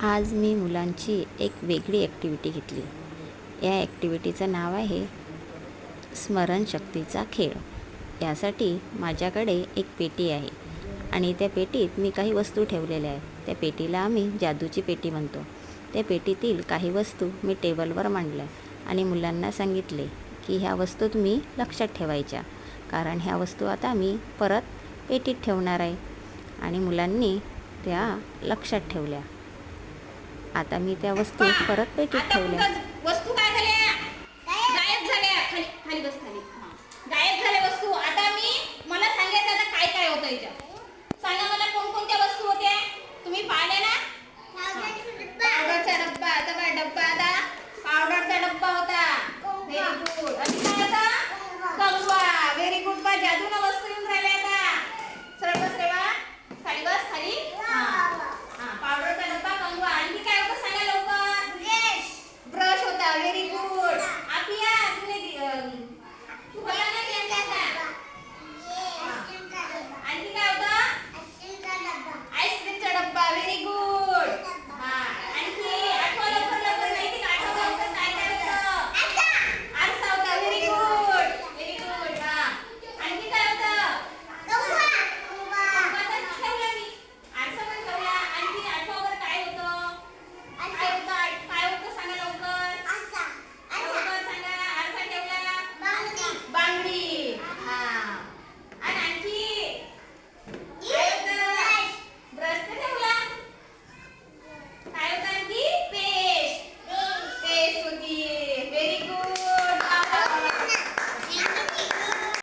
आज मी मुलांची एक वेगळी ॲक्टिव्हिटी घेतली. या ॲक्टिव्हिटीचं नाव आहे स्मरणशक्तीचा खेळ. यासाठी माझ्याकडे एक पेटी आहे आणि त्या पेटीत मी काही वस्तू ठेवलेल्या आहेत. त्या पेटीला आम्ही जादूची पेटी म्हणतो. त्या पेटीतील काही वस्तू मी टेबलवर मांडल्या आणि मुलांना सांगितले की ह्या वस्तू तुम्ही लक्षात ठेवायच्या, कारण ह्या वस्तू आता मी परत पेटीत ठेवणार आहे. आणि मुलांनी त्या लक्षात ठेवल्या. आता मी त्या वस्तू परत पेटीत ठेवल्या. वस्तू काय झाल्या? गायब झाल्या. खाली खाली बस खाली. गायब झाल्या वस्तू. आता मला सांगायचं आता काय काय होतं याच्यात.